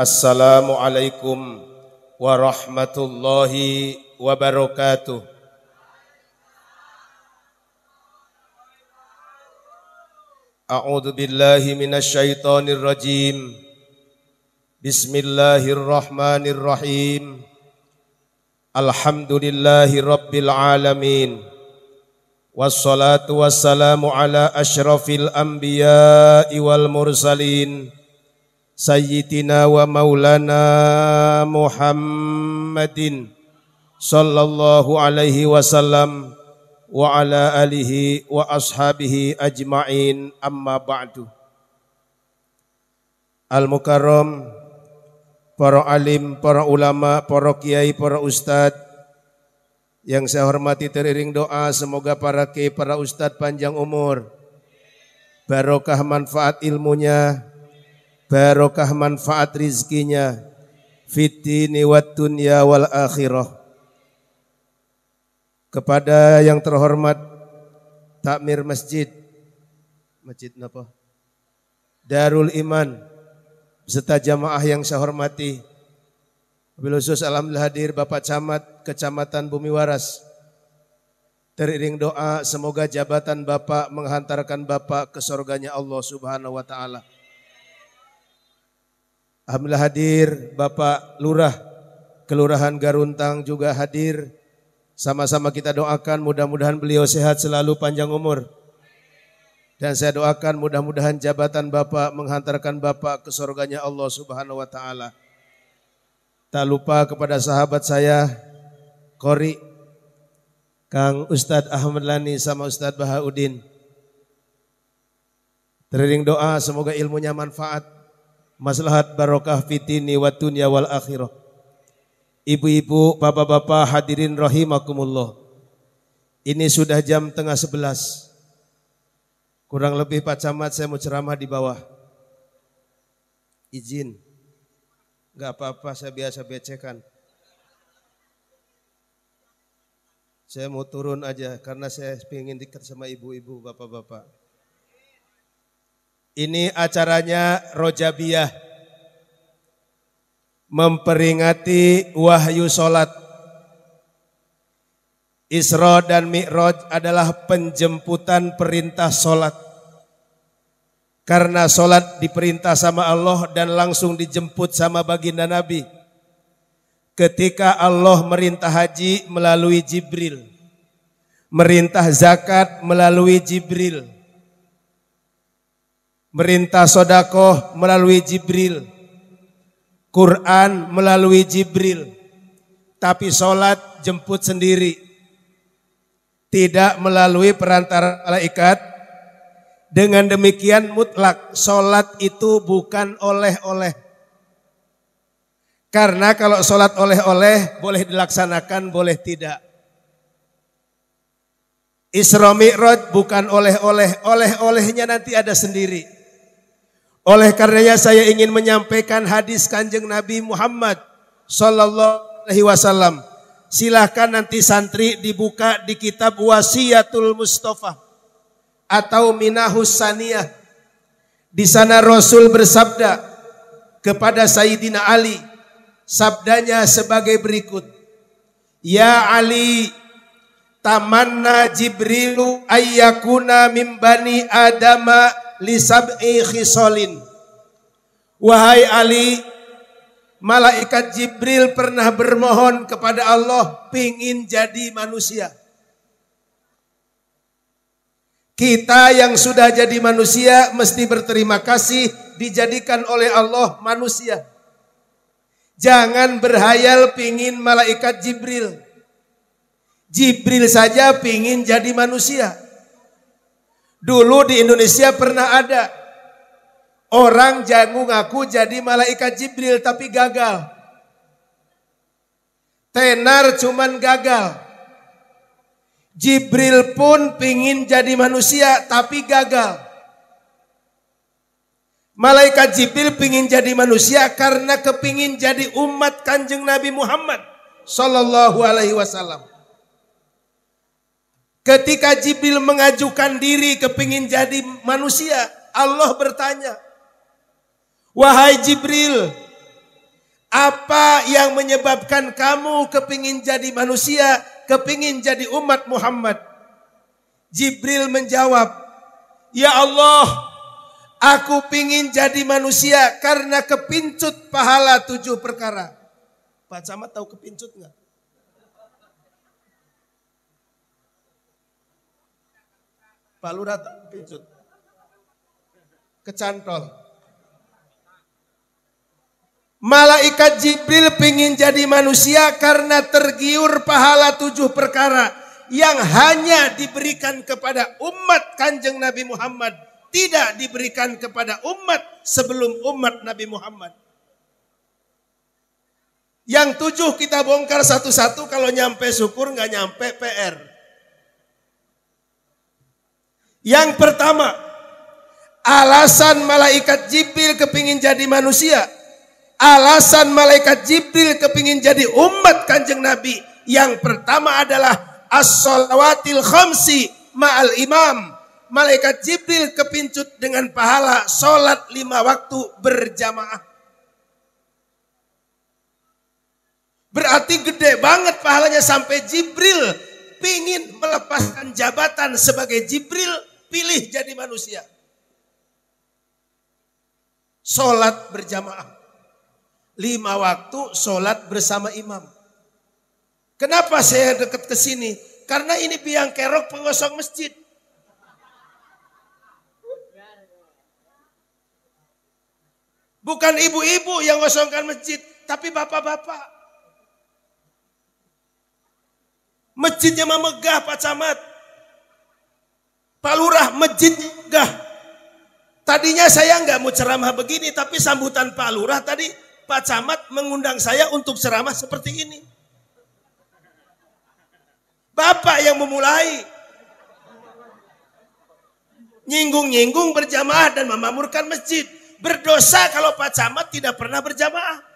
Assalamualaikum warahmatullahi wabarakatuh. A'udzu billahi minasy syaithanir rajim. Bismillahirrahmanirrahim. Alhamdulillahi rabbil alamin. Wassalatu wassalamu ala asyrafil anbiya'i wal mursalin. Sayyidina wa maulana Muhammadin sallallahu alaihi wasallam wa ala alihi wa ashabihi ajma'in, amma ba'du. Al-Mukarram, para alim, para ulama, para kiai, para ustad yang saya hormati, teriring doa semoga para kiai, para ustad panjang umur, barokah manfaat ilmunya, barokah manfaat rizkinya, fitini wat dunya wal akhirah. Kepada yang terhormat takmir masjid napa? Darul Iman beserta jamaah yang saya hormati. Wabil khusus alhamdulillah hadir Bapak Camat Kecamatan Bumi Waras. Teriring doa semoga jabatan Bapak menghantarkan Bapak ke surganya Allah Subhanahu wa taala. Alhamdulillah hadir Bapak Lurah Kelurahan Garuntang juga hadir. Sama-sama kita doakan mudah-mudahan beliau sehat selalu, panjang umur. Dan saya doakan mudah-mudahan jabatan Bapak menghantarkan Bapak ke surganya Allah Subhanahu wa taala. Tak lupa kepada sahabat saya Qori Kang Ustadz Ahmad Lani sama Ustadz Bahauddin. Teriring doa semoga ilmunya manfaat, maslahat barokah fitini wa dunya wal akhirah. Ibu-ibu, bapak-bapak hadirin rahimakumullah. Ini sudah jam 10:30. Kurang lebih Pak Camat saya mau ceramah di bawah. Izin. Enggak apa-apa, saya biasa becekan. Saya mau turun aja karena saya ingin dekat sama ibu-ibu, bapak-bapak. Ini acaranya Rojabiyah, memperingati wahyu solat. Isra dan Mi'raj adalah penjemputan perintah solat. Karena solat diperintah sama Allah dan langsung dijemput sama baginda Nabi. Ketika Allah merintah haji melalui Jibril, merintah zakat melalui Jibril, merintah sodakoh melalui Jibril, Quran melalui Jibril, tapi solat jemput sendiri, tidak melalui perantara malaikat. Dengan demikian mutlak solat itu bukan oleh-oleh. Karena kalau solat oleh-oleh boleh dilaksanakan, boleh tidak. Isra Mi'raj bukan oleh-oleh, oleh-olehnya nanti ada sendiri. Oleh karenanya saya ingin menyampaikan hadis Kanjeng Nabi Muhammad sallallahu alaihi wasallam. Silahkan nanti santri dibuka di kitab Wasiyatul Mustafa atau Minahus Saniyah. Di sana Rasul bersabda kepada Sayyidina Ali, sabdanya sebagai berikut. Ya Ali, tamanna Jibrilu ayyakuna min bani Adama li sab'i khisalin. Wahai Ali, malaikat Jibril pernah bermohon kepada Allah pingin jadi manusia. Kita yang sudah jadi manusia mesti berterima kasih dijadikan oleh Allah manusia. Jangan berhayal pingin malaikat Jibril. Jibril saja pingin jadi manusia. Dulu di Indonesia pernah ada orang ngaku jadi malaikat Jibril tapi gagal. Tenar cuman gagal. Jibril pun pingin jadi manusia tapi gagal. Malaikat Jibril pingin jadi manusia karena kepingin jadi umat Kanjeng Nabi Muhammad sallallahu alaihi wasallam. Ketika Jibril mengajukan diri kepingin jadi manusia, Allah bertanya, wahai Jibril, Apa yang menyebabkan kamu kepingin jadi manusia, kepingin jadi umat Muhammad? Jibril menjawab, ya Allah, aku pingin jadi manusia karena kepincut pahala 7 perkara. Pak Camat tahu kepincut enggak? Pak Lurah tahu kepincut? Kecantol. Malaikat Jibril pingin jadi manusia karena tergiur pahala 7 perkara yang hanya diberikan kepada umat Kanjeng Nabi Muhammad, tidak diberikan kepada umat sebelum umat Nabi Muhammad. Yang 7 kita bongkar satu-satu, kalau nyampe syukur, nggak nyampe PR. Yang pertama, alasan malaikat Jibril kepingin jadi manusia. Alasan malaikat Jibril kepingin jadi umat Kanjeng Nabi. Yang pertama adalah as-shalawatil khamsi ma'al imam. Malaikat Jibril kepincut dengan pahala sholat 5 waktu berjamaah. Berarti gede banget pahalanya sampai Jibril pingin melepaskan jabatan sebagai Jibril, pilih jadi manusia. Sholat berjamaah. 5 waktu sholat bersama imam. Kenapa saya dekat ke sini? Karena ini biang kerok pengosong masjid. Bukan ibu-ibu yang ngosongkan masjid, tapi bapak-bapak. Masjidnya megah Pak Camat. Pak Lurah, masjid megah. Tadinya saya nggak mau ceramah begini, tapi sambutan Pak Lurah tadi, Pak Camat mengundang saya untuk ceramah seperti ini. Bapak yang memulai. Nyinggung-nyinggung berjamaah dan memakmurkan masjid. Berdosa kalau Pak Camat tidak pernah berjamaah.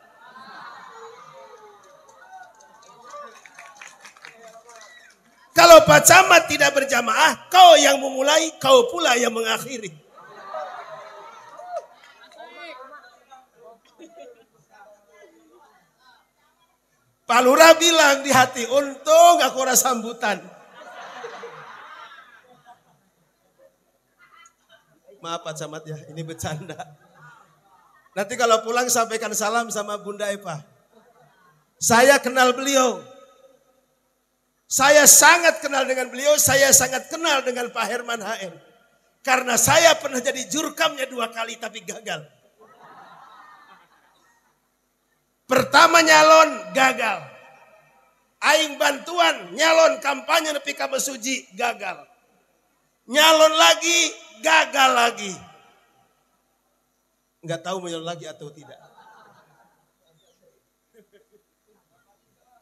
Kalau Pak Camat tidak berjamaah, kau yang memulai, kau pula yang mengakhiri. Pak Lurah bilang di hati, untung aku rasa sambutan. Maaf Pak Camat ya, ini bercanda. Nanti kalau pulang sampaikan salam sama Bunda Eva. Saya kenal beliau. Saya sangat kenal dengan beliau, saya sangat kenal dengan Pak Herman HM. Karena saya pernah jadi jurkamnya 2 kali tapi gagal. Pertama nyalon, gagal. Aing bantuan, nyalon kampanye nepi ka Mesuji, gagal. Nyalon lagi, gagal lagi. Enggak tahu mau nyalon lagi atau tidak.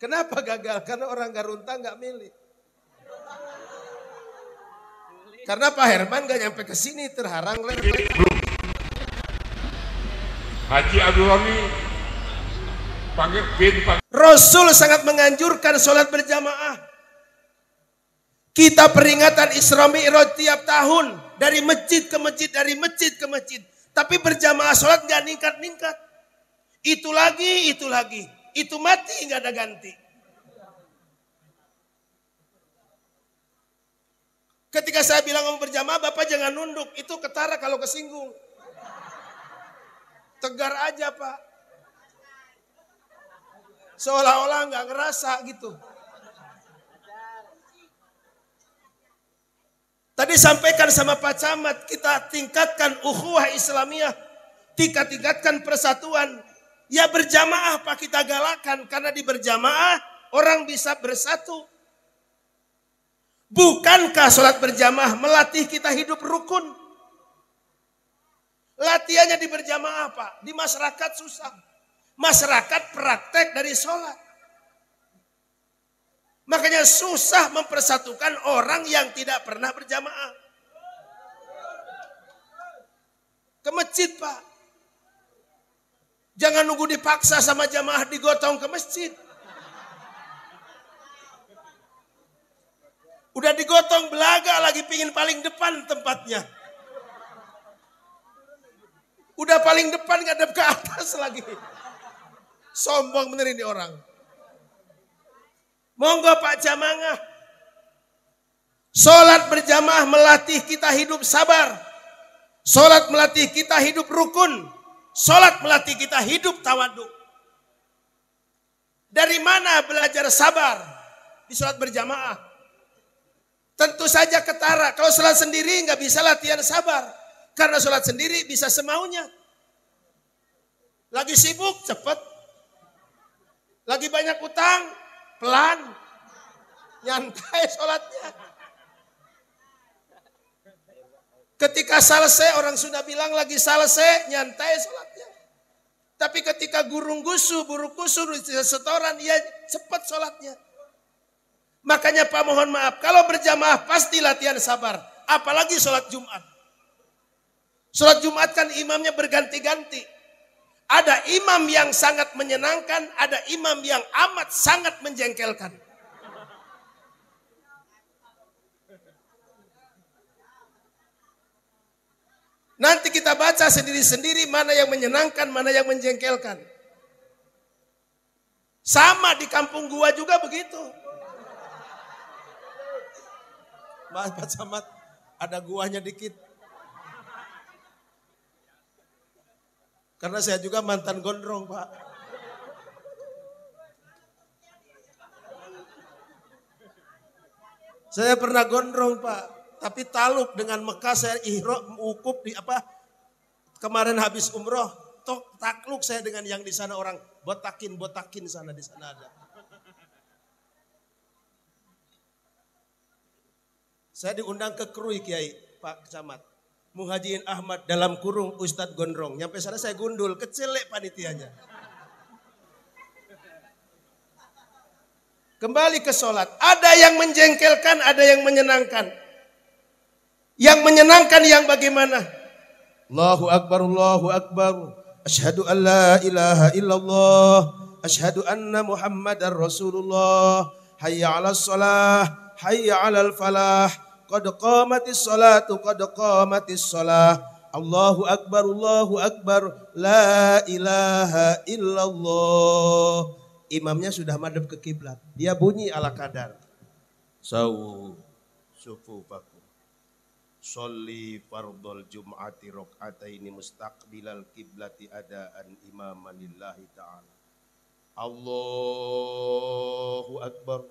Kenapa gagal? Karena orang Garunta enggak milih. Karena Pak Herman enggak nyampe ke sini, terharang lempeng. Haji Abdul Ghani panggil bin. Rasul sangat menganjurkan sholat berjamaah. Kita peringatan Isra Mi'raj tiap tahun. Dari masjid ke masjid, dari masjid ke masjid. Tapi berjamaah sholat gak ningkat-ningkat. Itu lagi, itu lagi. Itu mati gak ada ganti. Ketika saya bilang mau berjamaah, Bapak jangan nunduk. Itu ketara kalau kesinggung. Tegar aja Pak. Seolah-olah nggak ngerasa gitu. Tadi sampaikan sama Pak Camat, kita tingkatkan ukhuwah Islamiyah, tingkatkan persatuan. Ya berjamaah Pak kita galakan, karena di berjamaah orang bisa bersatu. Bukankah sholat berjamaah melatih kita hidup rukun? Latihannya di berjamaah Pak, di masyarakat susah. Masyarakat praktek dari sholat. Makanya susah mempersatukan orang yang tidak pernah berjamaah. Ke masjid Pak. Jangan nunggu dipaksa sama jamaah digotong ke masjid. Udah digotong belaga lagi pingin paling depan tempatnya. Udah paling depan ngadep ke atas lagi. Sombong bener ini orang. Monggo Pak Jamaah. Sholat berjamaah melatih kita hidup sabar. Sholat melatih kita hidup rukun. Sholat melatih kita hidup tawadhu. Dari mana belajar sabar? Di sholat berjamaah. Tentu saja ketara. Kalau sholat sendiri nggak bisa latihan sabar. Karena sholat sendiri bisa semaunya. Lagi sibuk cepet. Lagi banyak utang pelan. Nyantai sholatnya. Ketika selesai orang sudah bilang lagi selesai nyantai sholatnya. Tapi ketika gurung gusu, buruk kusur, setoran, ya cepat sholatnya. Makanya Pak mohon maaf, kalau berjamaah pasti latihan sabar. Apalagi sholat Jumat. Sholat Jumat kan imamnya berganti-ganti. Ada imam yang sangat menyenangkan, ada imam yang amat sangat menjengkelkan. Nanti kita baca sendiri-sendiri mana yang menyenangkan, mana yang menjengkelkan. Sama di kampung gua juga begitu. Maaf Pak Camat, ada guanya dikit. Karena saya juga mantan gondrong Pak. Saya pernah gondrong Pak. Tapi taluk dengan Mekah saya ihram wukuf di apa? Kemarin habis umroh, takluk saya dengan yang di sana orang botakin sana di sana ada. Saya diundang ke Krui Kiai Pak Camat. Muhajirin Ahmad dalam kurung Ustadz Gondrong. Nyampe sana saya gundul, kecelek panitianya. Kembali ke sholat. Ada yang menjengkelkan, ada yang menyenangkan. Yang menyenangkan yang bagaimana? Allahu Akbar, Allahu Akbar. Asyhadu an la ilaha illallah. Asyhadu anna Muhammadar Rasulullah. Hayya 'alas shalah, hayya 'alal falah. Qad qamatis salatu, qad qamatis salah. Allahu Akbar, Allahu Akbar. La ilaha illallah. Imamnya sudah madhep ke kiblat. Dia bunyi ala kadar. Sawu sufufakum. Sholli fardhal jum'ati rok'ataini mustaqbilal kiblati adaan imaman lillahi ta'ala. Allahu Akbar.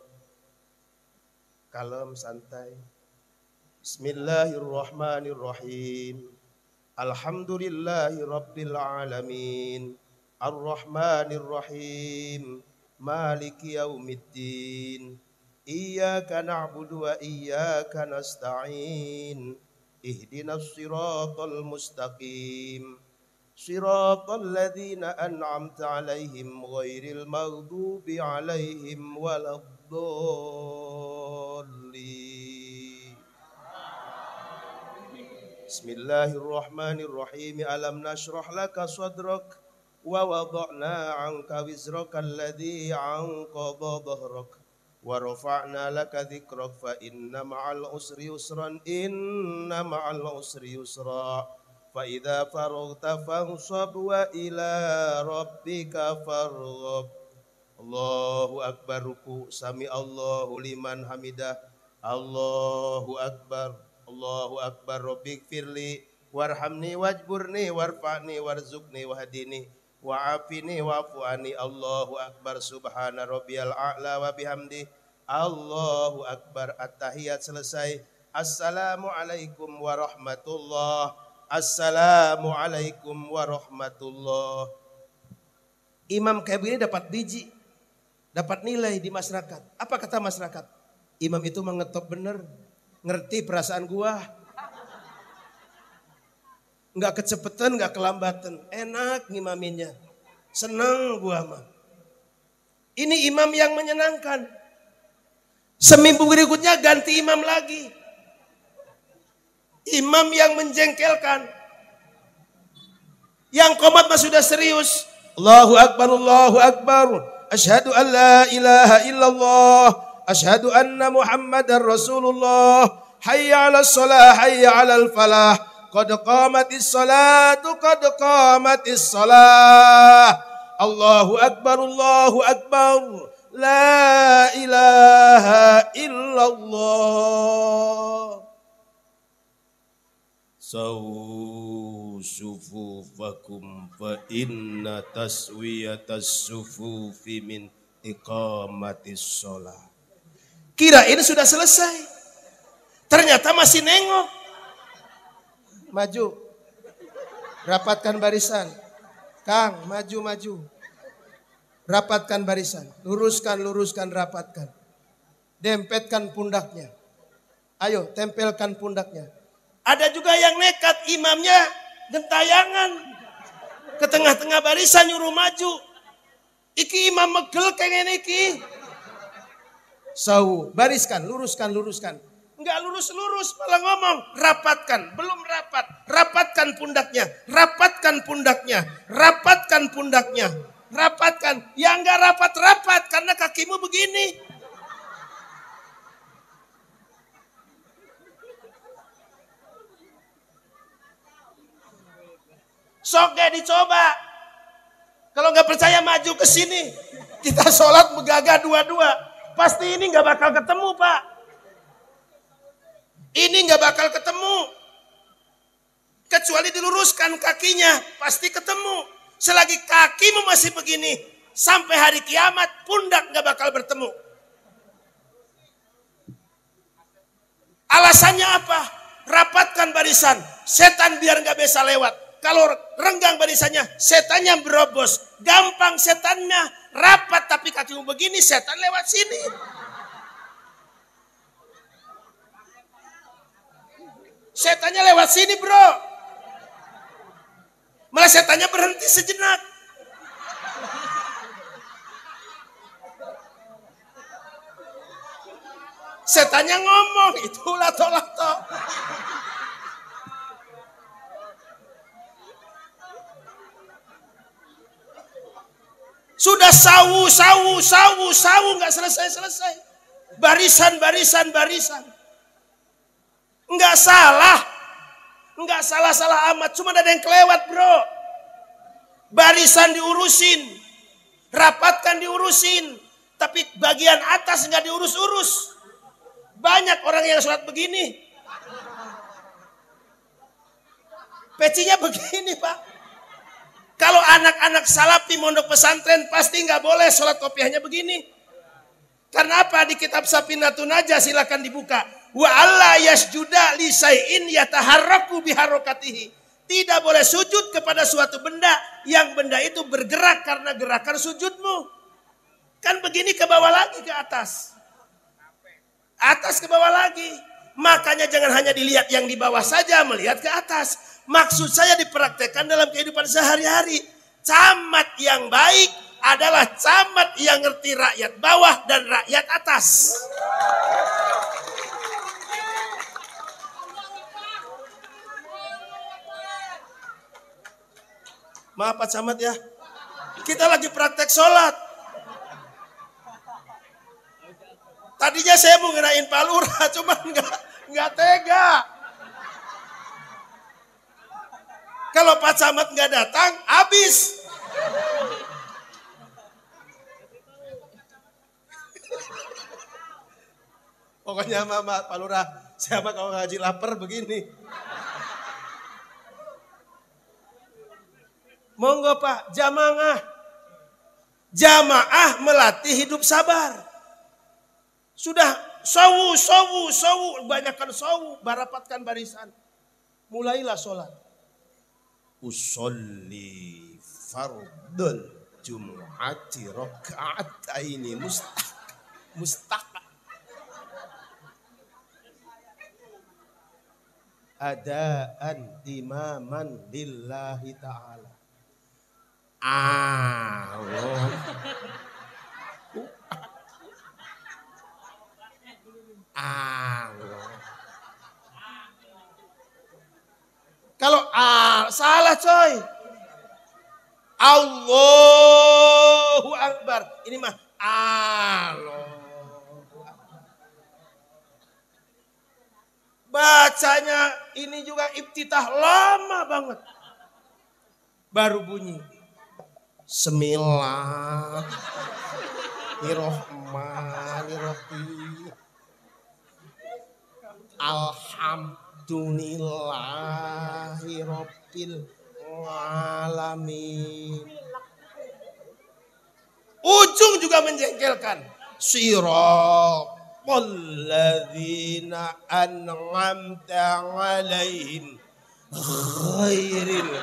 Kalem santai. Bismillahirrahmanirrahim. Alhamdulillahi rabbil alamin. Ar-Rahmanirrahim. Maliki yaumiddin. Iyyaka na'budu wa iyyaka nasta'in. Ihdinas siratal mustaqim. Siratal ladzina an'amta 'alaihim ghairil maghdubi 'alaihim waladdallin. Bismillahirrahmanirrahim. Alam nashrah laka sadrak wa wada'na 'anka wizraka alladzi 'anqadha dhahrak. Wa rafa'na laka dzikrak fa inna ma'al usri yusran inna ma'al usri yusra fa idza faraghta fansab wa ila rabbika farghab. Allahu akbar. Ruku sami Allahu liman hamidah. Allahu akbar. Allahu akbar. Rabbik firli warhamni wajburni warfa'ni warzuqni wahdini wa'afini wa'fu'ani. Allahu akbar. Subhana rabbiyal a'la wa bihamdi. Allahu akbar. At-tahiyat selesai. Assalamualaikum warahmatullah. Assalamualaikum warahmatullah. Imam kayak begini dapat biji, dapat nilai di masyarakat. Apa kata masyarakat? Imam itu mengetop bener, ngerti perasaan gua. Enggak kecepetan, enggak kelambatan. Enak ngimaminnya. Senang gua mah. Ini imam yang menyenangkan. Seminggu berikutnya ganti imam lagi. Imam yang menjengkelkan. Yang qomat mah sudah serius. Allahu akbar, Allahu akbar. Asyhadu an la ilaha illallah. Asyhadu anna Muhammadar Rasulullah. Hayya 'alas shalah, hayya 'alal falah. Qad qamatis salatu, qad qamatis salah. Allahu Akbar, Allahu Akbar. La ilaha illallah. Sawu sufufakum fa inna taswiyatas sufufi min iqamatis sholat. Kirain sudah selesai. Ternyata masih nengok. Maju. Rapatkan barisan. Kang, maju. Rapatkan barisan. Luruskan, rapatkan. Dempetkan pundaknya. Ayo, tempelkan pundaknya. Ada juga yang nekat, imamnya gentayangan. Ke tengah-tengah barisan nyuruh maju. Iki imam megel kayak iki. Sawu, bariskan, luruskan. Enggak lurus, malah ngomong, rapatkan, belum rapat. Rapatkan pundaknya. Rapatkan. Ya enggak rapat karena kakimu begini. Sok gak dicoba. Kalau nggak percaya maju ke sini. Kita sholat begagah dua-dua. Pasti ini nggak bakal ketemu, Pak. Ini nggak bakal ketemu. Kecuali diluruskan kakinya, pasti ketemu. Selagi kakimu masih begini, sampai hari kiamat pundak nggak bakal bertemu. Alasannya apa? Rapatkan barisan. Setan biar nggak bisa lewat. Kalau renggang barisannya, setannya berobos. Gampang setannya. Rapat tapi kakimu begini, setan lewat sini. Setannya lewat sini, bro. Malah setannya berhenti sejenak. Setannya ngomong, itu lato-lato. Sudah sawu, nggak selesai. Barisan. Nggak salah amat. Cuma ada yang kelewat, bro. Barisan diurusin, rapatkan diurusin, tapi bagian atas nggak diurus-urus. Banyak orang yang sholat begini. Pecinya begini, Pak. Kalau anak-anak salafi mondok pesantren pasti nggak boleh sholat kopiahnya begini. Karena apa? Di kitab Safinatun Najah silakan dibuka. Wa alla yasjuda li syai'in yataharraku biharokatihi. Tidak boleh sujud kepada suatu benda yang benda itu bergerak karena gerakan sujudmu. Kan begini ke bawah lagi ke atas. Atas ke bawah lagi. Makanya jangan hanya dilihat yang di bawah saja, melihat ke atas. Maksud saya dipraktekkan dalam kehidupan sehari-hari. Camat yang baik adalah camat yang ngerti rakyat bawah dan rakyat atas. Maaf Pak Camat ya, kita lagi praktek sholat. Tadinya saya mau ngerain Pak Lurah, cuman nggak tega. Kalau Pak Camat nggak datang, habis. Pokoknya Mama Pak Lurah, siapa kalau ngaji lapar begini. Monggo Pak, jamaah melatih hidup sabar. Sudah sawu, banyakkan sawu, barapatkan barisan. Mulailah sholat. Usolli fardul jumu'ati raka'ataini mustaq. Adaan imaman lillahi ta'ala. Allah. Kalau salah coy. Allahu Akbar. Ini mah Allah. Bacanya ini juga iftitah lama banget. Baru bunyi. Bismillahirrahmanirrahim. Alhamdulillahirabbil alamin. Ujung juga menjengkelkan. Siratal ladzina an'amta 'alaihim ghairil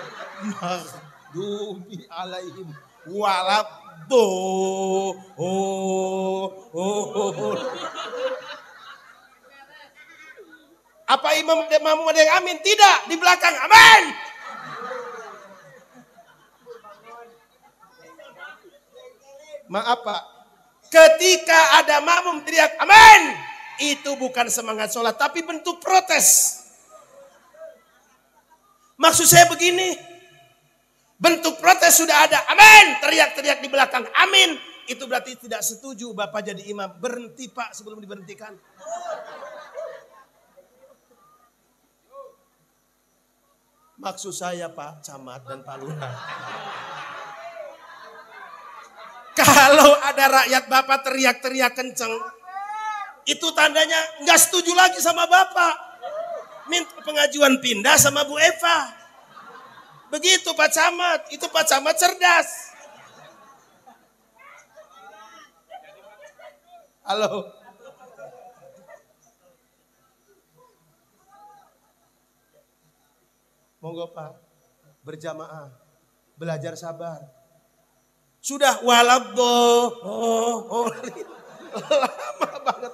maghdubi alaihim waladdallin. Apa imam ada yang amin? Tidak, di belakang amin. Maaf Pak, ketika ada makmum teriak amin, itu bukan semangat sholat, tapi bentuk protes. Maksud saya begini, bentuk protes sudah ada, amin, teriak-teriak di belakang, amin, itu berarti tidak setuju Bapak jadi imam. Berhenti Pak sebelum diberhentikan. Maksud saya Pak Camat dan Pak Lurah, kalau ada rakyat Bapak teriak-teriak kenceng, itu tandanya nggak setuju lagi sama Bapak. Minta pengajuan pindah sama Bu Eva. Begitu Pak Camat, itu Pak Camat cerdas. Halo. Monggo Pak, berjamaah, belajar sabar. Sudah waladdallin. Lama banget.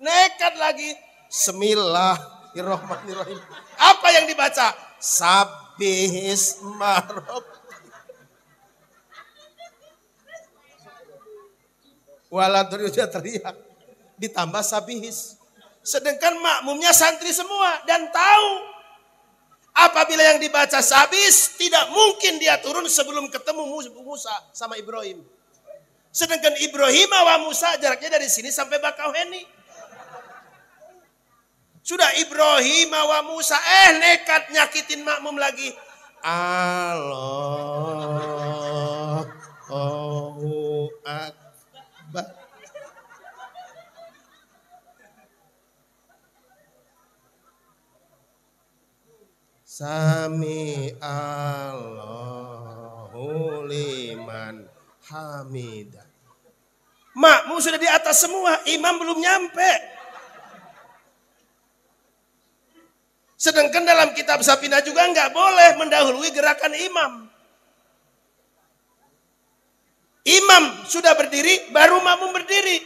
Nekat lagi. Bismillahirrahmanirrahim. Apa yang dibaca? Sabbihisma rabbik. Waladdallin dia teriak. Ditambah sabihis. Sedangkan makmumnya santri semua dan tahu apabila yang dibaca sabis tidak mungkin dia turun sebelum ketemu Musa sama Ibrahim. Sedangkan Ibrahim wa Musa jaraknya dari sini sampai Bakauheni. Sudah Ibrahim wa Musa nekat nyakitin makmum lagi. Allahu Akbar. Sami Allahu liman hamidah. Makmum sudah di atas semua, imam belum nyampe. Sedangkan dalam kitab Sapina juga nggak boleh mendahului gerakan imam. Imam sudah berdiri, baru makmum berdiri.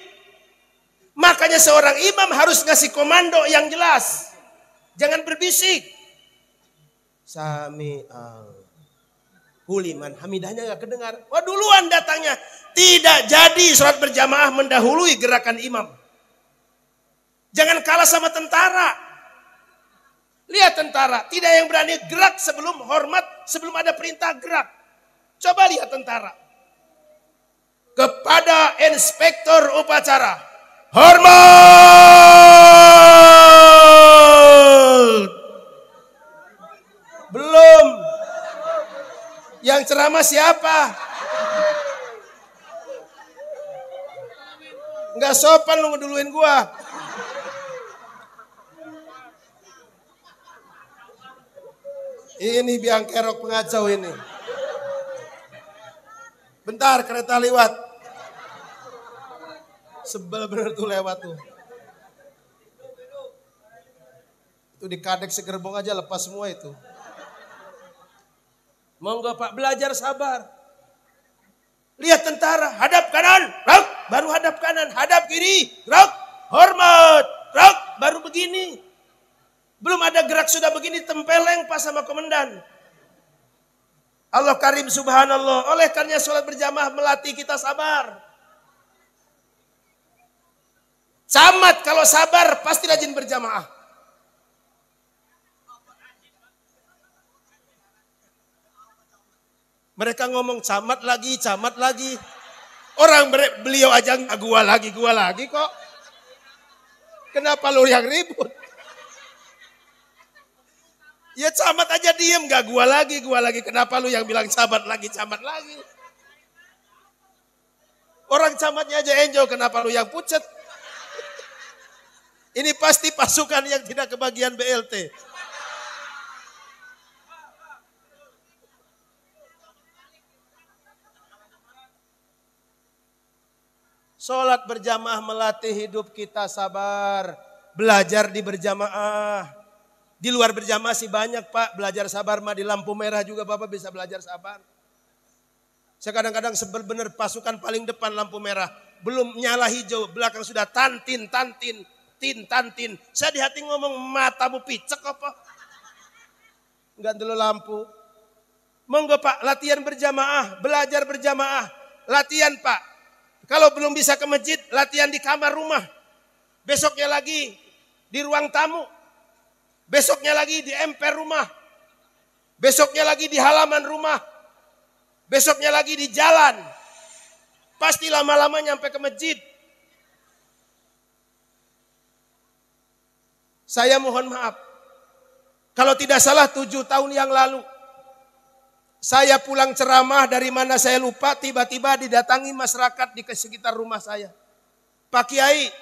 Makanya seorang imam harus ngasih komando yang jelas. Jangan berbisik. Sami Huliman hamidahnya gak kedengar. Wah duluan datangnya. Tidak jadi sholat berjamaah mendahului gerakan imam. Jangan kalah sama tentara. Lihat tentara. Tidak yang berani gerak sebelum hormat. Sebelum ada perintah gerak. Coba lihat tentara. Kepada inspektur upacara. Hormat. Belum. Yang ceramah siapa? Enggak sopan lu ngeduluin gua. Ini biang kerok pengacau ini. Bentar kereta lewat. Sebel bener tuh lewat tuh. Itu di kadek segerbong aja lepas semua itu. Monggo Pak, belajar sabar. Lihat tentara, hadap kanan, rok, baru hadap kanan, hadap kiri, rok, hormat, rok, baru begini. Belum ada gerak sudah begini, tempeleng pas sama komandan. Allah Karim subhanallah, oleh karena sholat berjamaah melatih kita sabar. Camat kalau sabar pasti rajin berjamaah. Mereka ngomong camat lagi, camat lagi. Orang beliau aja gua lagi kok. Kenapa lu yang ribut? Ya camat aja diem, gak gua lagi. Kenapa lu yang bilang camat lagi? Orang camatnya aja enjoy, kenapa lu yang pucet? Ini pasti pasukan yang tidak kebagian BLT. Sholat berjamaah melatih hidup kita sabar. Belajar di berjamaah. Di luar berjamaah sih banyak Pak. Belajar sabar mah di lampu merah juga Bapak bisa belajar sabar. Saya kadang-kadang sebel bener pasukan paling depan lampu merah. Belum nyala hijau. Belakang sudah tantin. Saya di hati ngomong matamu picek apa? Enggak dulu lampu. Monggo Pak latihan berjamaah. Belajar berjamaah. Latihan Pak. Kalau belum bisa ke masjid, latihan di kamar rumah. Besoknya lagi di ruang tamu. Besoknya lagi di emper rumah. Besoknya lagi di halaman rumah. Besoknya lagi di jalan. Pasti lama-lama nyampe ke masjid. Saya mohon maaf. Kalau tidak salah 7 tahun yang lalu. Saya pulang ceramah dari mana saya lupa, tiba-tiba didatangi masyarakat di sekitar rumah saya. Pak Kiai,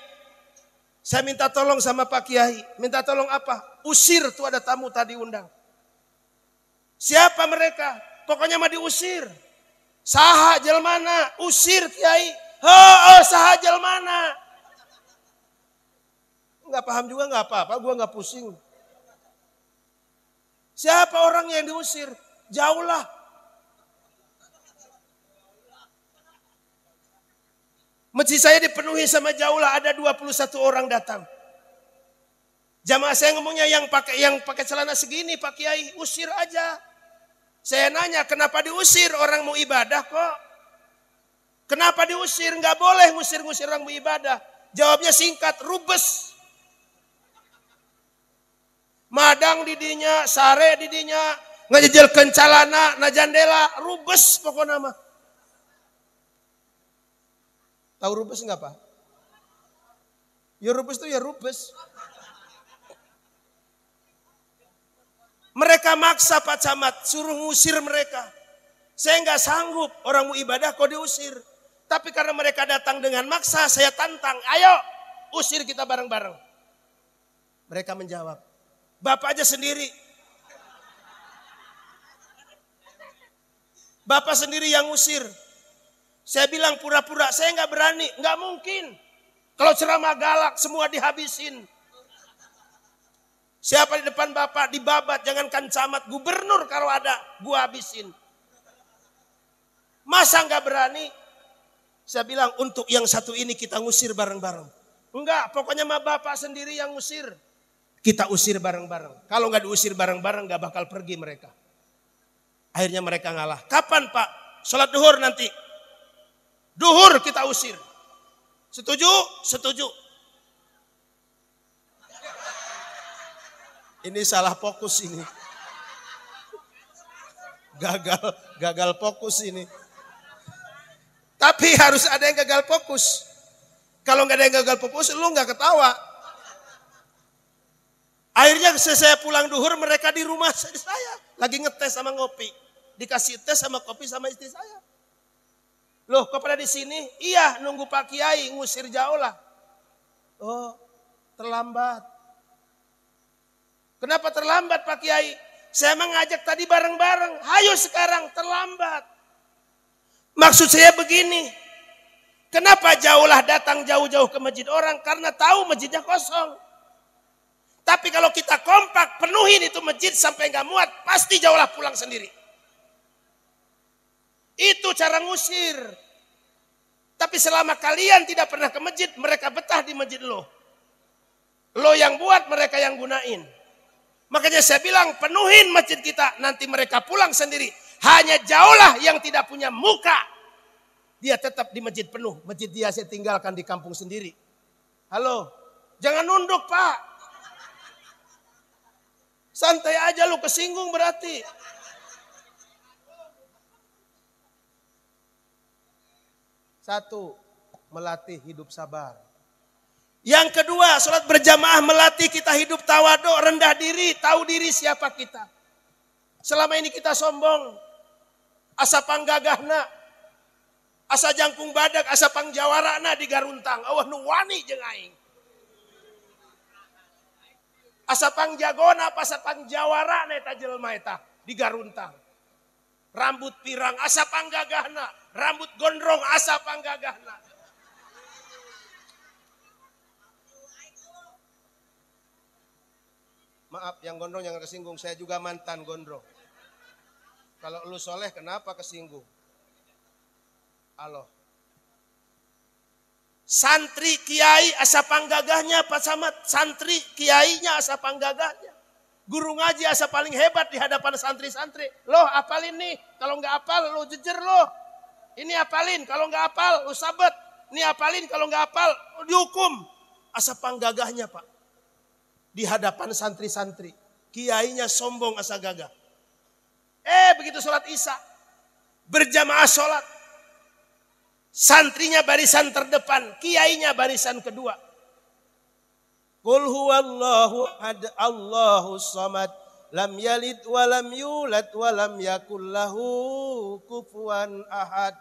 saya minta tolong sama Pak Kiai. Minta tolong apa? Usir tuh ada tamu tadi undang. Siapa mereka? Pokoknya mah diusir. Saha jelmana, usir Kiai. Saha jelmana. Enggak paham juga enggak apa-apa, gua enggak pusing. Siapa orang yang diusir? Jauhlah. Masjid saya dipenuhi sama jauhlah, ada 21 orang datang. Jamaah saya ngomongnya yang pakai celana segini Pak Kiai, usir aja. Saya nanya kenapa diusir, orang mau ibadah kok. Kenapa diusir? Enggak boleh ngusir-ngusir orang mau ibadah. Jawabnya singkat, rubes. Madang didinya, sare didinya. Ngejejelkeun calana na jandela rubes pokoknya mah. Tahu rubes enggak Pak? Ya rubes itu ya rubes. Mereka maksa Pak Camat suruh ngusir mereka. Saya enggak sanggup, orang mau ibadah kok diusir. Tapi karena mereka datang dengan maksa, saya tantang, ayo usir kita bareng-bareng. Mereka menjawab, Bapak aja sendiri. Bapak sendiri yang ngusir. Saya bilang pura-pura, saya nggak berani, nggak mungkin. Kalau ceramah galak semua dihabisin. Siapa di depan Bapak dibabat, jangankan camat, gubernur kalau ada, gua habisin. Masa nggak berani? Saya bilang untuk yang satu ini kita ngusir bareng-bareng. Enggak, pokoknya mah Bapak sendiri yang ngusir. Kita usir bareng-bareng. Kalau nggak diusir bareng-bareng nggak bakal pergi mereka. Akhirnya mereka ngalah. Kapan Pak? Sholat duhur nanti. Duhur kita usir. Setuju? Setuju. Ini salah fokus ini. Gagal fokus ini. Tapi harus ada yang gagal fokus. Kalau nggak ada yang gagal fokus, lu nggak ketawa. Akhirnya saya pulang duhur, mereka di rumah saya lagi ngetes sama ngopi. Dikasih tes sama kopi sama istri saya. Loh, kok pada di sini? Iya, nunggu Pak Kiai ngusir jauh lah. Oh, terlambat. Kenapa terlambat Pak Kiai? Saya mengajak tadi bareng-bareng. Hayo sekarang terlambat. Maksud saya begini. Kenapa jauhlah datang jauh-jauh ke masjid orang? Karena tahu masjidnya kosong. Tapi kalau kita kompak, penuhin itu masjid sampai nggak muat, pasti jauhlah pulang sendiri. Itu cara ngusir. Tapi selama kalian tidak pernah ke masjid, mereka betah di masjid lo. Lo yang buat, mereka yang gunain. Makanya saya bilang penuhin masjid kita, nanti mereka pulang sendiri. Hanya jauhlah yang tidak punya muka. Dia tetap di masjid penuh. Masjid dia saya tinggalkan di kampung sendiri. Halo, jangan nunduk Pak. Santai aja lu, kesinggung berarti. Satu, melatih hidup sabar. Yang kedua, sholat berjamaah melatih kita hidup tawadhu, rendah diri, tahu diri siapa kita. Selama ini kita sombong, asa panggagahna, asa jangkung badak, asa pangjawarana di garuntang. Awah nu wani jeung aing. Asa pangjagona, asa pangjawarana eta jelema eta di garuntang. Rambut pirang asa panggagahna, rambut gondrong asa panggagahna. Maaf yang gondrong yang kesinggung, saya juga mantan gondrong. Kalau lu soleh kenapa kesinggung? Allah. Santri kiai asa panggagahnya apa sama santri kiainya asa panggagahnya. Guru ngaji asa paling hebat di hadapan santri-santri. Loh apalin nih, kalau nggak apal lu jejer loh. Ini apalin, kalau nggak apal lu sabet. Ini apalin, kalau nggak apal lu dihukum. Asa panggagahnya Pak. Di hadapan santri-santri. Kiainya sombong asa gagah. Begitu sholat isya. Berjamaah sholat. Santrinya barisan terdepan. Kiainya barisan kedua. Qul huwallahu ahad Allahu samad. Lam yalid wa lam yulad wa lam yakul lahu kufuwan ahad.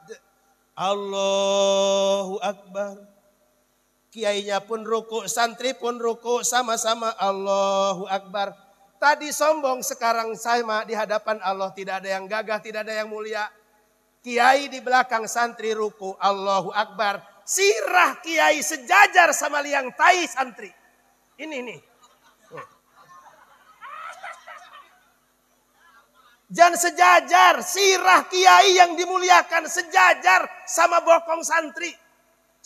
Allahu akbar. Kiainya pun ruku, santri pun ruku, sama-sama Allahu Akbar. Tadi sombong, sekarang sama di hadapan Allah. Tidak ada yang gagah, tidak ada yang mulia. Kiai di belakang santri ruku, Allahu Akbar. Sirah kiai sejajar sama liang tai santri. Ini nih. Jangan sejajar, sirah kiai yang dimuliakan sejajar sama bokong santri.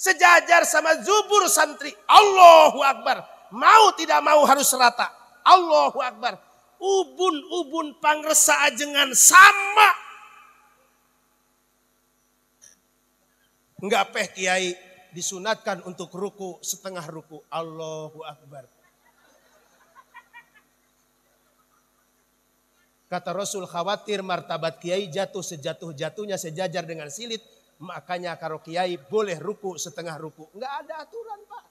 Sejajar sama zubur santri. Allahu Akbar. Mau tidak mau harus rata. Allahu Akbar. Ubun-ubun pangresa ajengan sama. Enggak peh kiai disunatkan untuk ruku setengah ruku. Allahu Akbar. Kata Rasul khawatir martabat kiai jatuh sejatuh-jatuhnya sejajar dengan silit. Makanya kalau kiai boleh ruku setengah ruku. Enggak ada aturan Pak.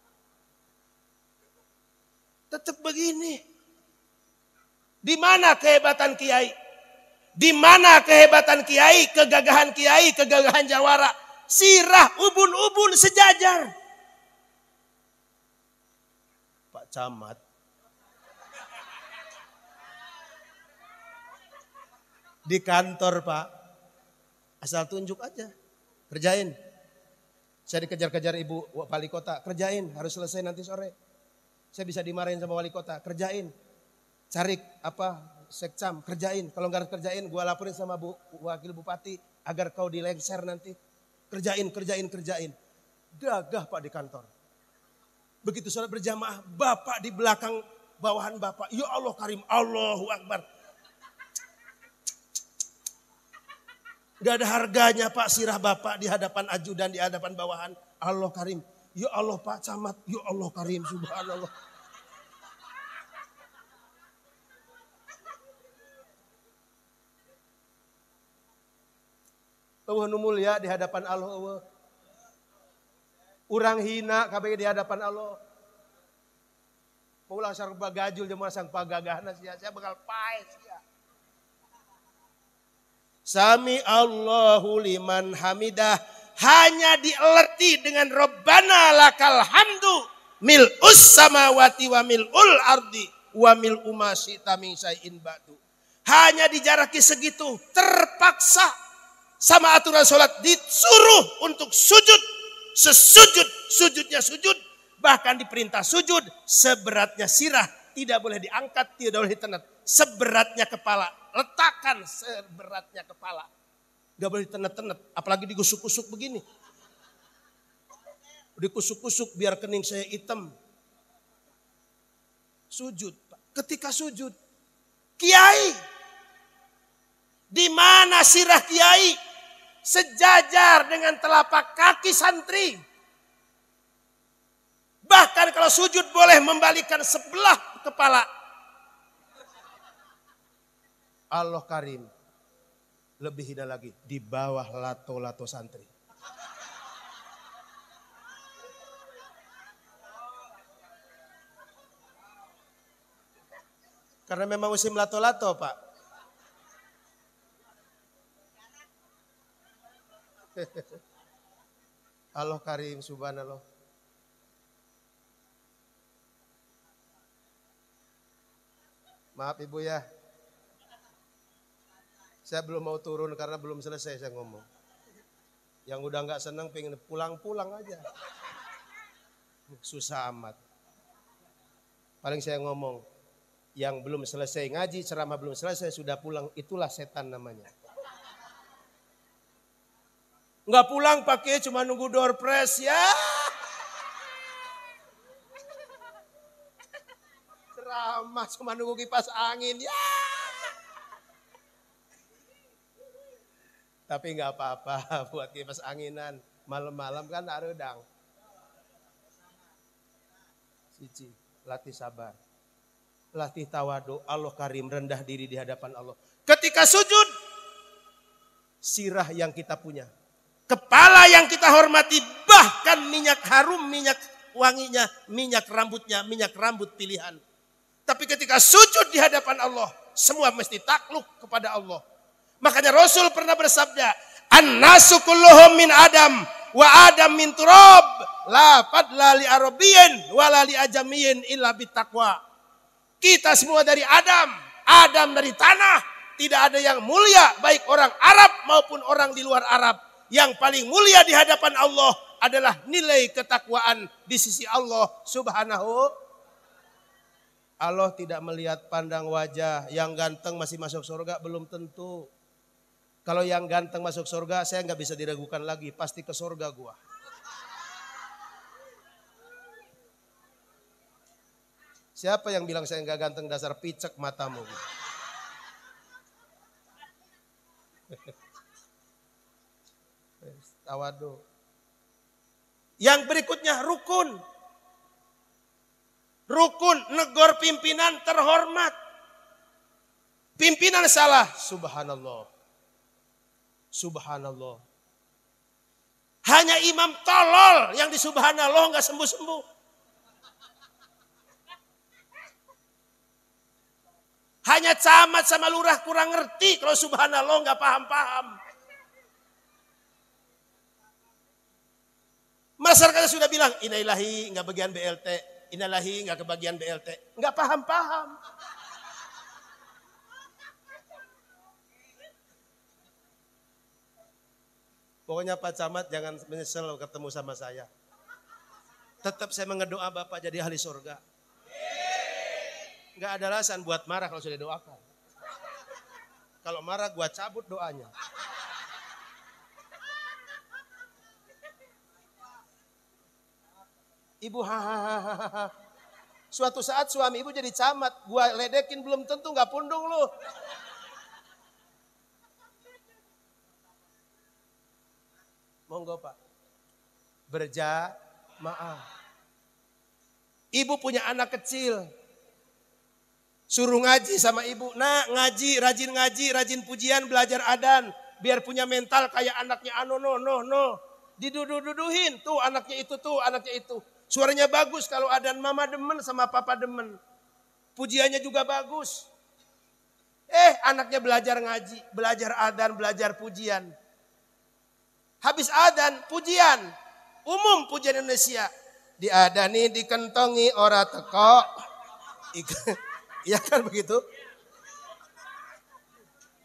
Tetap begini. Di mana kehebatan kiai? Di mana kehebatan kiai? Kegagahan kiai, kegagahan jawara. Sirah ubun-ubun sejajar. Pak Camat. Di kantor Pak. Asal tunjuk aja. Kerjain. Saya dikejar-kejar ibu wali kota. Kerjain. Harus selesai nanti sore. Saya bisa dimarahin sama wali kota. Kerjain. Cari sekcam. Kerjain. Kalau nggak kerjain gue laporin sama wakil bupati. Agar kau dilengser nanti. Kerjain. Gagah Pak di kantor. Begitu sholat berjamaah. Bapak di belakang bawahan bapak. Ya Allah karim. Allahu Akbar. Gak ada harganya Pak sirah Bapak di hadapan ajudan, di hadapan bawahan. Allah karim. Ya Allah Pak Camat. Ya Allah karim. Subhanallah. Allah nu mulia di hadapan Allah. Urang hina kabeh di hadapan Allah. Maulah sareng bagajul jeung sang pagagahna sia bakal pae sia. Sami Allahu liman hamidah. Hanya dielerti dengan Rabbana lakal hamdu. Mil'us samawati wa mil'ul ardi. Wa mil'u ma syi'ta min syai'in ba'du. Hanya dijaraki segitu. Terpaksa sama aturan sholat. Disuruh untuk sujud. Sujudnya sujud. Bahkan diperintah sujud. Seberatnya sirah. Tidak boleh diangkat. Tidak boleh ditenet. Seberatnya kepala. Letakkan seberatnya kepala. Gak boleh tenet-tenet. Apalagi digusuk-gusuk begini. Dikusuk-kusuk biar kening saya hitam. Sujud. Ketika sujud. Kiai. Di mana sirah kiai? Sejajar dengan telapak kaki santri. Bahkan kalau sujud boleh membalikan sebelah kepala. Allah karim. Lebih hina lagi. Di bawah lato-lato santri. Karena memang musim lato-lato, Pak. Allah Karim, subhanallah. Maaf Ibu ya. Saya belum mau turun karena belum selesai saya ngomong. Yang udah nggak senang pengen pulang-pulang aja. Susah amat. Paling saya ngomong, yang belum selesai ngaji, ceramah belum selesai sudah pulang, itulah setan namanya. Nggak pulang pakai cuma nunggu door press ya. Ceramah cuma nunggu kipas angin ya. Tapi nggak apa-apa buat kipas anginan. Malam-malam kan aredang. Cici, latih sabar. Latih tawadu. Allah Karim, rendah diri di hadapan Allah. Ketika sujud, sirah yang kita punya. Kepala yang kita hormati, bahkan minyak harum, minyak wanginya, minyak rambutnya, minyak rambut pilihan. Tapi ketika sujud di hadapan Allah, semua mesti takluk kepada Allah. Makanya Rasul pernah bersabda, "An-nasu kulluhum min Adam, wa Adam min turab, la fadla li arabiyyin wa la li ajamiyyin illa bittaqwa." Kita semua dari Adam, Adam dari tanah. Tidak ada yang mulia baik orang Arab maupun orang di luar Arab. Yang paling mulia di hadapan Allah adalah nilai ketakwaan di sisi Allah Subhanahu. Allah tidak melihat pandang wajah, yang ganteng masih masuk surga belum tentu. Kalau yang ganteng masuk surga, saya nggak bisa diragukan lagi, pasti ke surga gua. Siapa yang bilang saya nggak ganteng, dasar picek matamu? Tawadu. Yang berikutnya rukun. Rukun, negor pimpinan terhormat. Pimpinan salah, subhanallah. Subhanallah. Hanya imam tolol yang di subhanallah nggak sembuh-sembuh. Hanya camat sama lurah kurang ngerti kalau subhanallah nggak paham-paham. Masyarakat sudah bilang innalillahi nggak bagian BLT, innalillahi nggak kebagian BLT, nggak paham-paham. Pokoknya Pak Camat jangan menyesal ketemu sama saya. Tetap saya mengedoa Bapak jadi ahli surga. Gak ada alasan buat marah kalau sudah doakan. Kalau marah gua cabut doanya. Ibu hahaha. Suatu saat suami ibu jadi camat, gua ledekin belum tentu gak pundung lu. Monggo Pak. Berjamaah. Ibu punya anak kecil. Suruh ngaji sama ibu. Nah ngaji, rajin pujian, belajar adan. Biar punya mental kayak anaknya no. Diduduhin. Tuh anaknya itu. Suaranya bagus kalau adan mama demen sama papa demen. Pujiannya juga bagus. Anaknya belajar ngaji, belajar adan, belajar pujian. Habis adan, pujian. Umum pujian Indonesia. Diadani, dikentongi, ora teko. Iya kan begitu?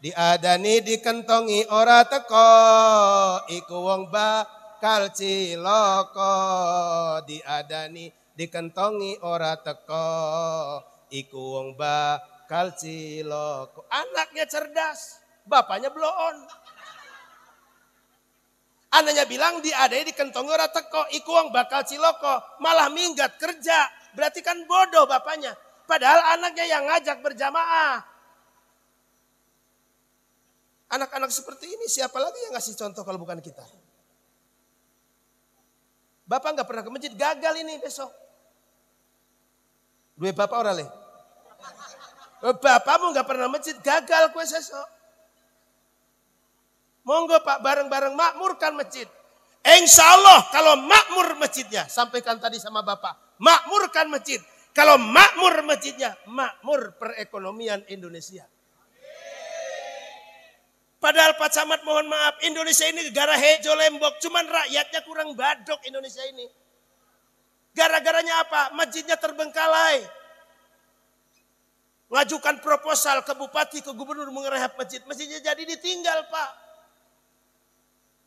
Diadani, dikentongi, ora teko. Iku wong bakal ciloko. Diadani, dikentongi, ora teko. Iku wong bakal ciloko. Anaknya cerdas, bapaknya bloon. Anaknya bilang diadai dikentongi ora teko, iku wong bakal ciloko, malah minggat kerja. Berarti kan bodoh bapaknya. Padahal anaknya yang ngajak berjamaah. Anak-anak seperti ini siapa lagi yang ngasih contoh kalau bukan kita? Bapak nggak pernah ke masjid, gagal ini besok. Dua bapak orang leh. Bapakmu nggak pernah masjid, gagal kue sesok. Monggo Pak, bareng-bareng makmurkan masjid. Insya Allah kalau makmur masjidnya, sampaikan tadi sama Bapak, makmurkan masjid. Kalau makmur masjidnya, makmur perekonomian Indonesia. Padahal Pak Camat mohon maaf, Indonesia ini negara hejo lembok, cuman rakyatnya kurang badok Indonesia ini. Gara-garanya apa? Masjidnya terbengkalai. Ngajukan proposal ke bupati, ke gubernur mengerehab masjid. Masjidnya jadi ditinggal Pak.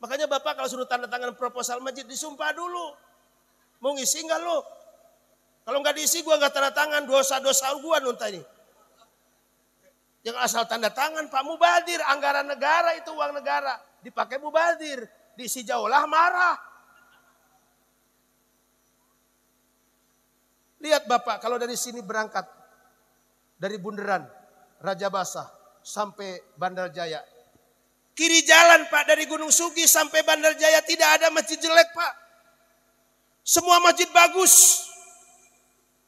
Makanya Bapak kalau suruh tanda tangan proposal masjid disumpah dulu. Mau ngisi enggak lo? Kalau nggak diisi gue nggak tanda tangan, dosa-dosa gue nunta ini. Jangan asal tanda tangan Pak, mubadir, anggaran negara itu uang negara. Dipakai mubadir, diisi jauhlah marah. Lihat Bapak kalau dari sini berangkat, dari Bundaran, Raja Basah sampai Bandar Jaya. Kiri jalan Pak dari Gunung Sugi sampai Bandar Jaya tidak ada masjid jelek Pak. Semua masjid bagus.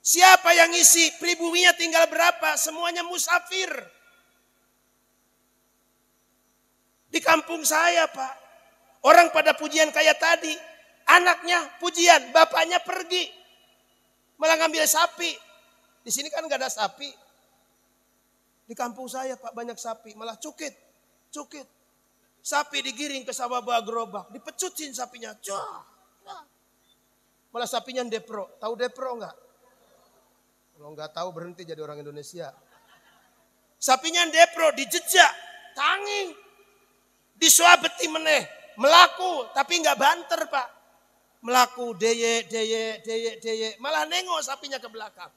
Siapa yang isi? Pribuminya tinggal berapa? Semuanya musafir. Di kampung saya Pak. Orang pada pujian kayak tadi. Anaknya pujian, bapaknya pergi. Malah ngambil sapi. Di sini kan gak ada sapi. Di kampung saya Pak banyak sapi. Malah cukit. Sapi digiring ke sawah bawa gerobak. Dipecutin sapinya. Malah sapinya depro. Tahu depro enggak? Kalau nggak tahu berhenti jadi orang Indonesia. Sapinya depro, dijejak, tangi, disuabeti meneh, melaku, tapi nggak banter Pak. Melaku, deye, malah nengok sapinya ke belakang.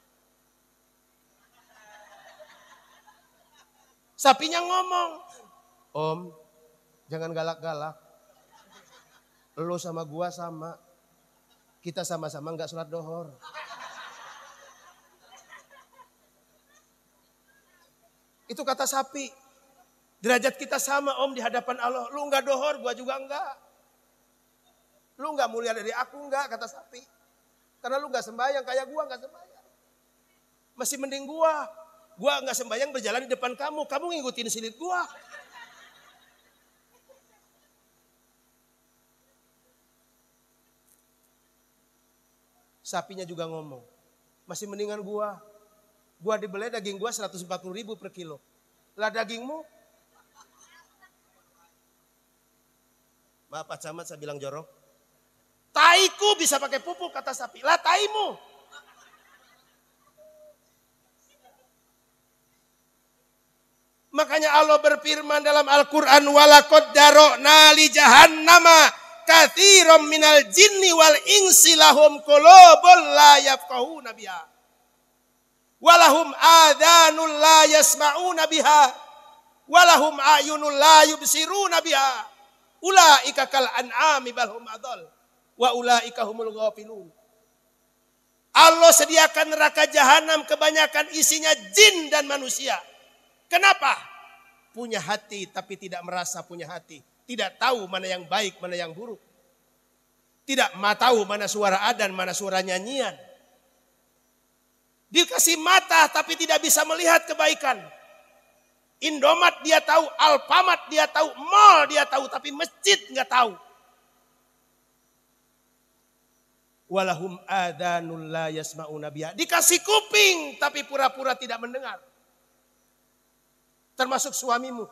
Sapinya ngomong, Om, jangan galak-galak. Lo sama gua sama, kita sama-sama nggak sholat dohor. Itu kata sapi. Derajat kita sama Om di hadapan Allah. Lu enggak dohor, gua juga enggak. Lu enggak mulia dari aku enggak, kata sapi. Karena lu enggak sembahyang, kayak gua enggak sembahyang. Masih mending gua. Gua enggak sembahyang berjalan di depan kamu. Kamu ngikutin silit gua. Sapinya juga ngomong. Masih mendingan gua. Gua dibeli daging gua 140.000 per kilo. Lah dagingmu? Maaf Pak Camat saya bilang jorok. Taiku bisa pakai pupuk kata sapi. Lah taimu. Makanya Allah berfirman dalam Al-Quran. Walaqad darokna li jahannama katsiran minal jinni wal insi lahum qulubun la yafqahuna biha. Walahum adhanul la yasma'una biha. Walahum a'yunul la yubsiruna biha. Ulaika kal an'ami bal hum adall. Wa ulaika humul ghafilun. Allah sediakan neraka jahanam kebanyakan isinya jin dan manusia. Kenapa? Punya hati tapi tidak merasa punya hati. Tidak tahu mana yang baik, mana yang buruk. Tidak tahu mana suara adzan, mana suara nyanyian. Dikasih mata tapi tidak bisa melihat kebaikan. Indomaret dia tahu, Alfamart dia tahu, mall dia tahu, tapi masjid nggak tahu. Walahum adhanul la yasma'una biha. Dikasih kuping tapi pura-pura tidak mendengar. Termasuk suamimu.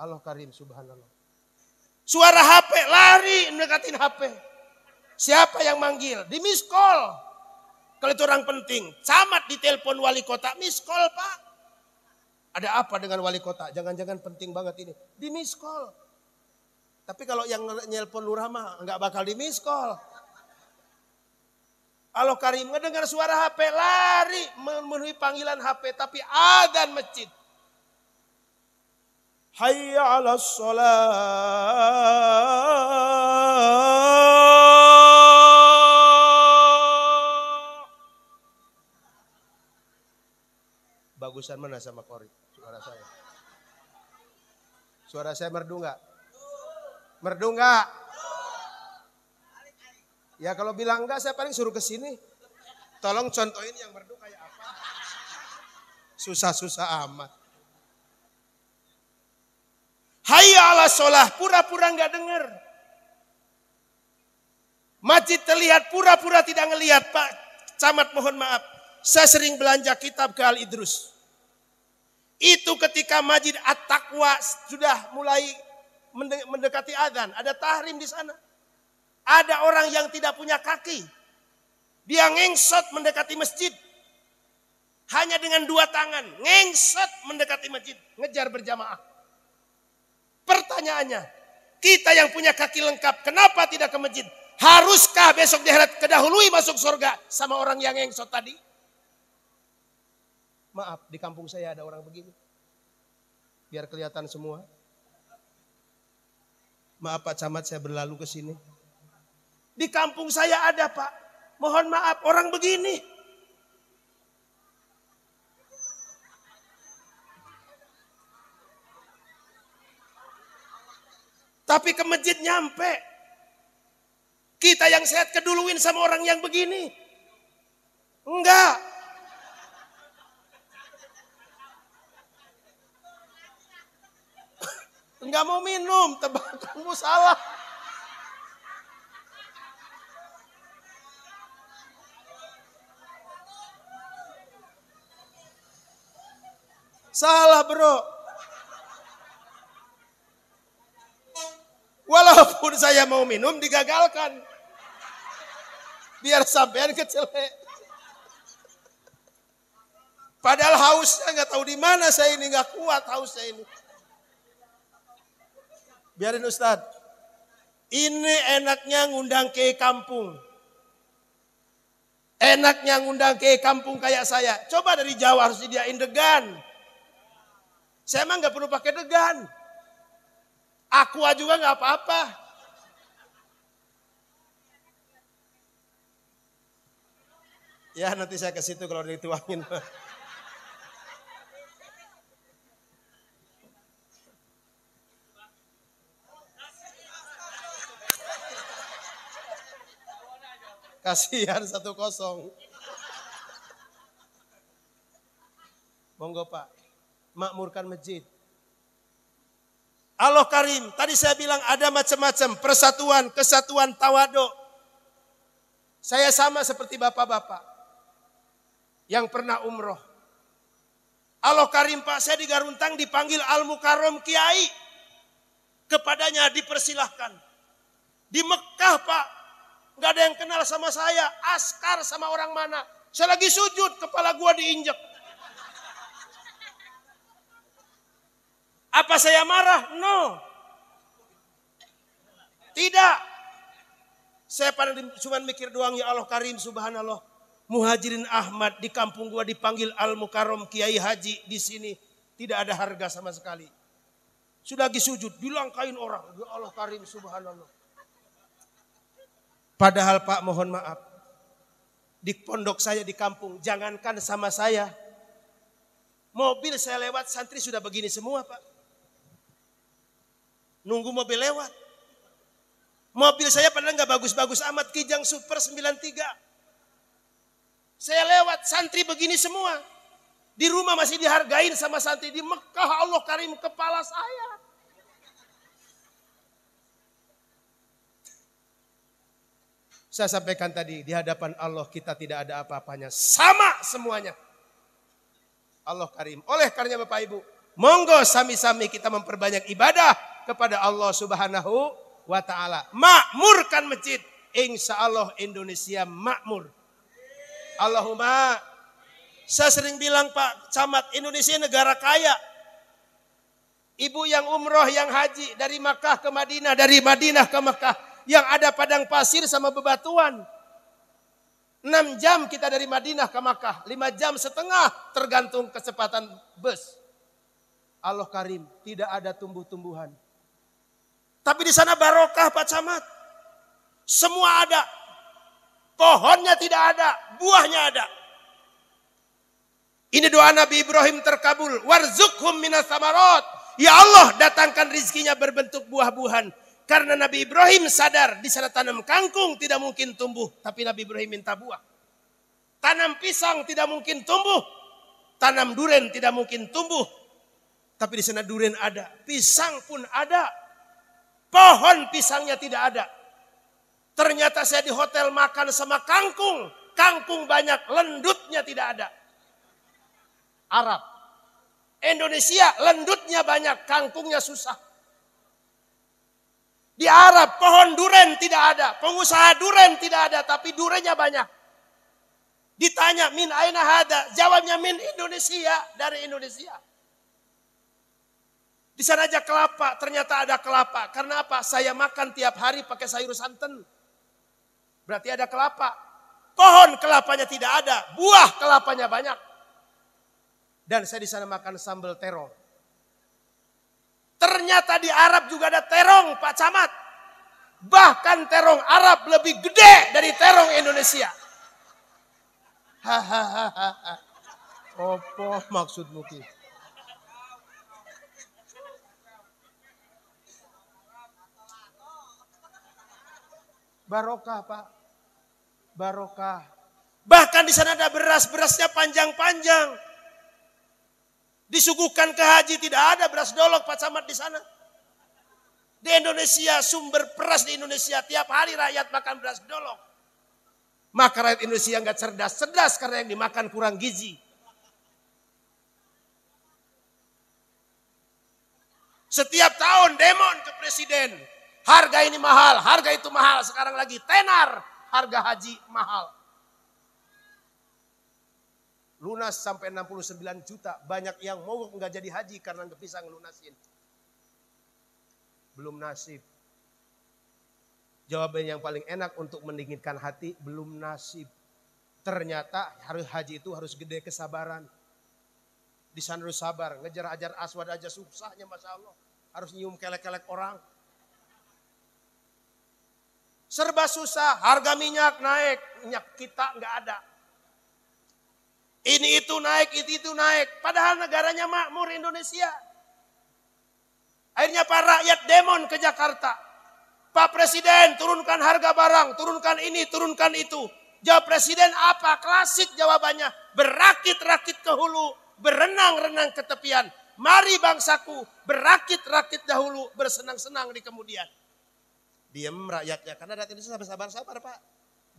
Allah Karim subhanallah. Suara HP lari mendekatin HP. Siapa yang manggil? Di miss call. Kalau itu orang penting. Camat ditelepon wali kota, miss call Pak. Ada apa dengan wali kota? Jangan-jangan penting banget ini. Di miss call. Tapi kalau yang nelpon lurah mah nggak bakal di miss call. Allah Karim ngedengar suara HP lari memenuhi panggilan HP tapi adzan masjid. Hayya 'alas shalah. Bagusan mana sama Kori? Suara saya. Suara saya merdu nggak? Merdu nggak? Ya kalau bilang enggak saya paling suruh ke sini. Tolong contohin yang merdu kayak apa. Susah-susah amat. Hayya ala sholah, pura-pura nggak dengar. Masjid terlihat, pura-pura tidak ngelihat. Pak Camat mohon maaf, saya sering belanja kitab ke Al-Idrus. Itu ketika Masjid At-Taqwa sudah mulai mendekati adzan, ada tahrim di sana. Ada orang yang tidak punya kaki. Dia ngengsot mendekati masjid. Hanya dengan 2 tangan. Ngengsot mendekati masjid. Ngejar berjamaah. Pertanyaannya. Kita yang punya kaki lengkap. Kenapa tidak ke masjid? Haruskah besok di akhirat kedahului masuk surga sama orang yang ngengsot tadi? Maaf, di kampung saya ada orang begini. Biar kelihatan semua. Maaf Pak Camat, saya berlalu ke sini. Di kampung saya ada Pak, mohon maaf orang begini. Tapi ke masjid nyampe. Kita yang sehat keduluin sama orang yang begini. Enggak. Enggak mau minum, tebakanmu salah. Salah bro. Walaupun saya mau minum digagalkan. Biar sampean kecelek. Padahal hausnya nggak tahu di mana saya ini, nggak kuat hausnya ini. Biarin Ustadz. Ini enaknya ngundang ke kampung. Enaknya ngundang ke kampung kayak saya. Coba dari Jawa harus sediain degan. Saya emang nggak perlu pakai degan. Aqua juga nggak apa-apa. Ya nanti saya ke situ kalau dituangin. Kasihan 1-0. Monggo Pak, makmurkan masjid. Allah Karim, tadi saya bilang ada macam-macam persatuan, kesatuan, tawaduk. Saya sama seperti bapak-bapak yang pernah umroh. Allah Karim Pak, saya di Garuntang dipanggil Al-Mukarram Kiai. Kepadanya dipersilahkan. Di Mekah Pak, nggak ada yang kenal sama saya, askar sama orang mana. Saya lagi sujud, kepala gua diinjek. Apa saya marah? No. Tidak. Saya pada cuma mikir doang, ya Allah Karim subhanallah. Muhajirin Ahmad di kampung gua dipanggil Al-Mukarram Kiai Haji di sini. Tidak ada harga sama sekali. Sudah lagi sujud, dilangkain orang. Ya Allah Karim subhanallah. Padahal Pak mohon maaf. Di pondok saya di kampung, jangankan sama saya. Mobil saya lewat, santri sudah begini semua Pak. Nunggu mobil lewat. Mobil saya padahal nggak bagus-bagus amat, Kijang Super 93. Saya lewat, santri begini semua. Di rumah masih dihargain sama santri. Di Mekah Allah Karim kepala saya. Saya sampaikan tadi, di hadapan Allah kita tidak ada apa-apanya. Sama semuanya. Allah Karim. Oleh karenanya Bapak Ibu, monggo sami-sami kita memperbanyak ibadah kepada Allah Subhanahu wa Ta'ala. Makmurkan masjid. Insya Allah Indonesia makmur. Allahumma. Saya sering bilang Pak Camat, Indonesia negara kaya. Ibu yang umroh, yang haji dari Makkah ke Madinah, dari Madinah ke Makkah. Yang ada padang pasir sama bebatuan. 6 jam kita dari Madinah ke Makkah. 5 jam setengah tergantung kecepatan bus. Allah Karim, tidak ada tumbuh-tumbuhan. Tapi di sana barokah Pak Camat. Semua ada. Pohonnya tidak ada, buahnya ada. Ini doa Nabi Ibrahim terkabul. Warzuqhum minas samarat. Ya Allah, datangkan rizkinya berbentuk buah-buahan. Karena Nabi Ibrahim sadar di sana tanam kangkung tidak mungkin tumbuh. Tapi Nabi Ibrahim minta buah. Tanam pisang tidak mungkin tumbuh. Tanam duren tidak mungkin tumbuh. Tapi di sana durian ada, pisang pun ada. Pohon pisangnya tidak ada. Ternyata saya di hotel makan sama kangkung. Kangkung banyak, lendutnya tidak ada. Arab. Indonesia lendutnya banyak, kangkungnya susah. Di Arab pohon duren tidak ada, pengusaha duren tidak ada, tapi durennya banyak. Ditanya min aina hada, jawabnya min Indonesia, dari Indonesia. Di sana aja kelapa, ternyata ada kelapa. Karena apa? Saya makan tiap hari pakai sayur santan. Berarti ada kelapa. Pohon kelapanya tidak ada, buah kelapanya banyak. Dan saya di sana makan sambal terong. Ternyata di Arab juga ada terong, Pak Camat. Bahkan terong Arab lebih gede dari terong Indonesia. Hahaha. Apa maksudmu ki? Barokah Pak. Barokah. Bahkan di sana ada beras, berasnya panjang-panjang. Disuguhkan ke haji tidak ada beras dolok Pak Camat di sana. Di Indonesia sumber beras di Indonesia tiap hari rakyat makan beras dolok. Maka rakyat Indonesia nggak cerdas karena yang dimakan kurang gizi. Setiap tahun demon ke presiden. Harga ini mahal, harga itu mahal. Sekarang lagi tenar, harga haji mahal. Lunas sampai 69 juta. Banyak yang mau nggak jadi haji karena nggak bisa ngelunasin. Belum nasib. Jawaban yang paling enak untuk mendinginkan hati, belum nasib. Ternyata harus haji itu harus gede kesabaran. Di sana harus sabar, ngejar ajar aswad aja susahnya Masya Allah. Harus nyium kelek-kelek orang. Serba susah, harga minyak naik, minyak kita nggak ada. Ini itu naik, itu naik. Padahal negaranya makmur Indonesia. Akhirnya Pak rakyat demon ke Jakarta. Pak Presiden turunkan harga barang, turunkan ini, turunkan itu. Jawab Presiden apa? Klasik jawabannya. Berakit-rakit ke hulu, berenang-renang ke tepian. Mari bangsaku, berakit-rakit dahulu, bersenang-senang di kemudian. Diam rakyatnya, karena rakyat Indonesia sabar-sabar Pak.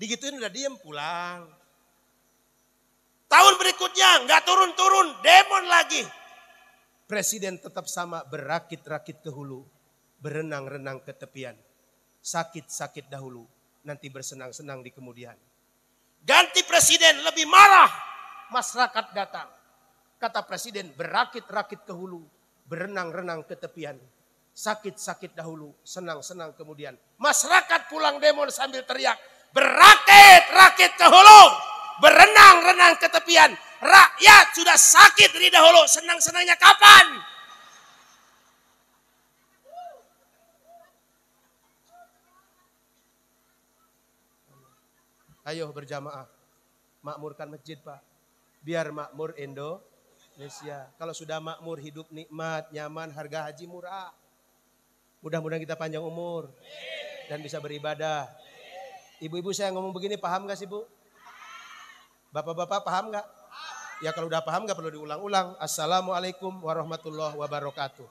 Digituin udah diem pulang. Tahun berikutnya nggak turun-turun, demon lagi. Presiden tetap sama, berakit-rakit ke hulu, berenang-renang ke tepian. Sakit-sakit dahulu, nanti bersenang-senang di kemudian. Ganti presiden lebih marah, masyarakat datang. Kata presiden, berakit-rakit ke hulu, berenang-renang ke tepian. Sakit-sakit dahulu, senang-senang kemudian. Masyarakat pulang demon sambil teriak, berakit-rakit ke hulu, berenang-renang ke tepian. Rakyat sudah sakit dari dahulu, senang-senangnya kapan? Ayo berjamaah, makmurkan masjid Pak. Biar makmur Indonesia. Kalau sudah makmur, hidup nikmat, nyaman, harga haji murah. Mudah-mudahan kita panjang umur dan bisa beribadah. Ibu-ibu saya ngomong begini paham gak sih Bu? Bapak-bapak paham gak? Ya kalau udah paham gak perlu diulang-ulang. Assalamualaikum warahmatullahi wabarakatuh.